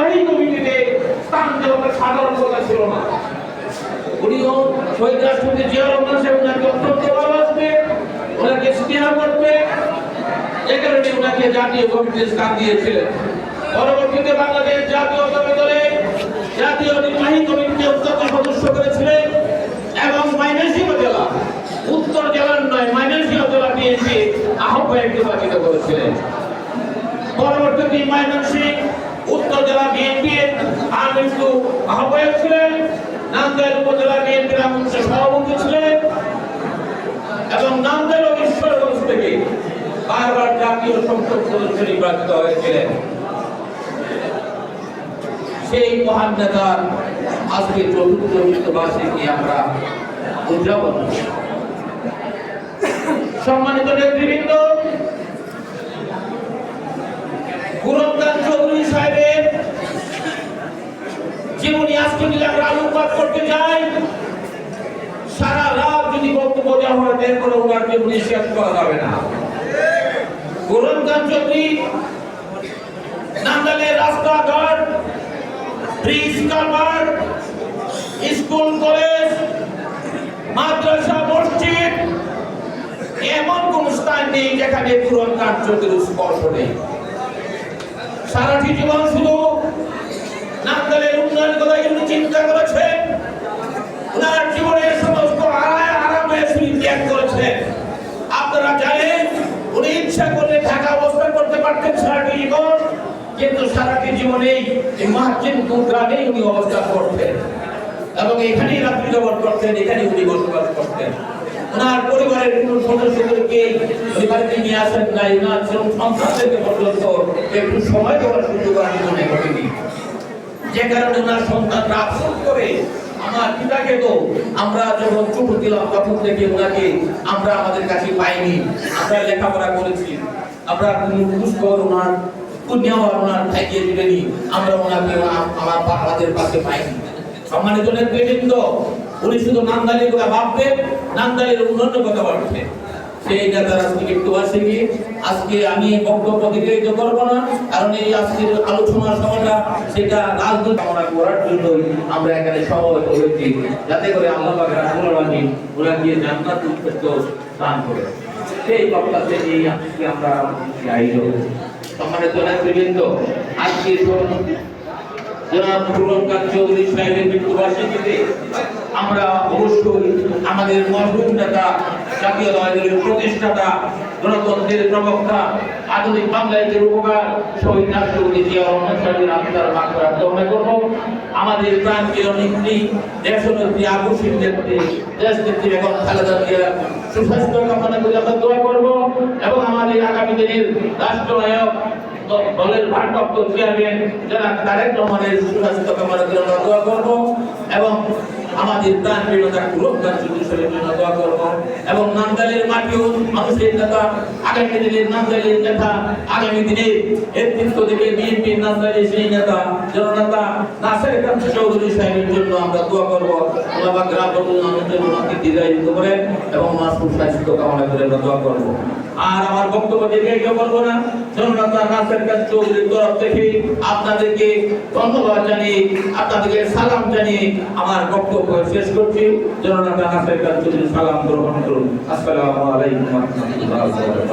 নির্বাহী কমিটিতে স্থান দেওয়ার সাধারণ কথা ছিল না। উনিও শহীদ রাষ্ট্রপতি জিয়া রহমান সাহেব ওনাকে অত্যন্ত ভালোবাসবে, ওনাকে স্নেহ করবে, এ কারণে ওনাকে জাতীয় কমিটিতে স্থান দিয়েছিলেন। পরবর্তীতে বাংলাদেশ জাতীয়তাবাদী দলে জাতীয় নির্বাহী কমিটিতে অত্যন্ত সদস্য করেছিলেন এবং ময়মনসিংহ জেলা, উত্তর জেলার নয় ময়মনসিংহ জেলা বিএনপি আহ্বায়ক নির্বাচিত করেছিলেন। পরবর্তীতে ময়মনসিংহ উত্তর জেলা বিএনপির আহ্বায়ক ছিলেন, নান্দাইল উপজেলা বিএনপির সভাপতি ছিলেন এবং নান্দাইল ও ঈশ্বরগঞ্জ থেকে বারবার জাতীয় সংসদ সদস্য নির্বাচিত হয়েছিলেন। সেই মহান নেতার আজকে চতুর্থ মৃত্যুবার্ষিকী আমরা উদযাপন। সম্মানিত নেতৃবৃন্দ, গুরুদান চৌধুরী সাহেবের জীবনী আজকে যদি আমরা আলোকপাত করতে যাই, সারা রাত যদি বক্তব্য দেওয়া হয় এরপরে ওনার জীবনী শেষ করা যাবে না। গুরুদান চৌধুরী নান্দাইলের রাস্তাঘাট, ব্রিজ, কালভার্ট, স্কুল, কলেজ, মাদ্রাসা, মসজিদ, এমন কোন স্থান নেই যেখানে গুরুদান চৌধুরীর স্পর্শ নেই। সারাটি জীবন শুধু নান্দাইলের উন্নয়ন কথা কিন্তু চিন্তা করেছেন, ওনার জীবনের সমস্ত আরামে ত্যাগ করেছেন। আপনারা জানেন উনি ইচ্ছা করলে ঢাকা অবস্থান করতে পারতেন সারাটি জীবন, কিন্তু সারাটি জীবনেই মার্জিন গ্রামেই উনি অবস্থান করতেন এবং এখানেই রাত্রি যাপন করতেন, এখানে উনি বসবাস করতেন। ওনার পরিবারের কোন সদস্যদেরকে বাড়িতে নিয়ে আসেন নাই, ওনার সন্তানদেরকে পর্যন্ত একটু সময় দেওয়ার সুযোগ আমি মনে করিনি। যে কারণে ওনার সন্তানরা আফসোস করে আমার পিতাকে তো আমরা যখন ছোট ছিলাম তখন থেকে ওনাকে আমরা আমাদের কাছে পাইনি। আমরা লেখাপড়া করেছি, আমরা পুষ্কর ওনার ওনার ঠাইয়ে দিলেনি, আমরা ওনাকে আমাদের পাশে পাইনি। সম্মানিত নেতৃবৃন্দ, উনি শুধু নান্দাইলের কথা ভাবতেন, নান্দাইলের উন্নয়নের কথা ভাবতেন। সেই নেতার আজকে মৃত্যুবার্ষিকী। আজকে আমি বক্তব্য দীর্ঘায়িত করবো না, কারণ এই আজকের আলোচনার সময়টা সেটা রাজনৈতিক কামনা করার জন্যই আমরা এখানে সমবেত হয়েছি, যাতে করে আল্লাহ পাক রাব্বুল আলামিন ওনাকে জান্নাতুল ফেরদৌস দান করে। সেই বক্তব্য নিয়ে আজকে আমরা আয়োজন। সম্মানিত নেতৃবৃন্দ, আজকে জনাব গুরুদান চৌধুরী সাহেবের মৃত্যুবার্ষিকীতে আমরা অবশ্যই আমাদের মরহুম নেতা, জাতীয়তাবাদী দলের প্রতিষ্ঠাতা, গণতন্ত্রের প্রবক্তা, আধুনিক বাংলাদেশের উপকার শহীদ রাষ্ট্রপতি জিয়া রহমান সাহেবের আত্মার মাগফিরাত কামনা করব। আমাদের প্রাণপ্রিয় নেত্রী, দেশনেত্রী, আকর্ষিত নেত্রী, দেশনেত্রী বেগম খালেদা জিয়ার সুস্বাস্থ্য কামনা করে আমরা দোয়া করব এবং আমাদের আগামী দিনের রাষ্ট্রনায়ক দলের ভারপ্রাপ্ত চেয়ারম্যান যারা তারেক রহমানের সুস্বাস্থ্য কামনা করে আমরা দোয়া করব এবং আমাদের প্রাণপ্রিয় নেতা গুরুদান চৌধুরী সাহেবের জন্য দোয়া করব এবং নান্দাইলের মাটিও মানুষের নেতা, আগামী দিনের নান্দাইলের নেতা, আগামী দিনের নেতৃত্ব দেবে বিএনপির নান্দাইলের সেই নেতা জননেতা নাসির খান চৌধুরী সাহেবের জন্য আমরা দোয়া করব। আল্লাহ পাক রাব্বুল আলামিন ওনাকে দীর্ঘায়িত করেন এবং ওনার সুস্বাস্থ্য কামনা করে আমরা দোয়া করব। আর আমার বক্তব্য দীর্ঘায়িত করব না, জননেতা নাসির খান চৌধুরীর তরফ থেকে আপনাদেরকে ধন্যবাদ জানিয়ে, আপনাদেরকে সালাম জানিয়ে আমার বক্তব্য শেষ করছি। জননেতা নাসির খান চৌধুরী সালাম গ্রহণ করুন। আসসালামু আলাইকুম ওয়া রাহমাতুল্লাহি ওয়া বারাকাতুহু।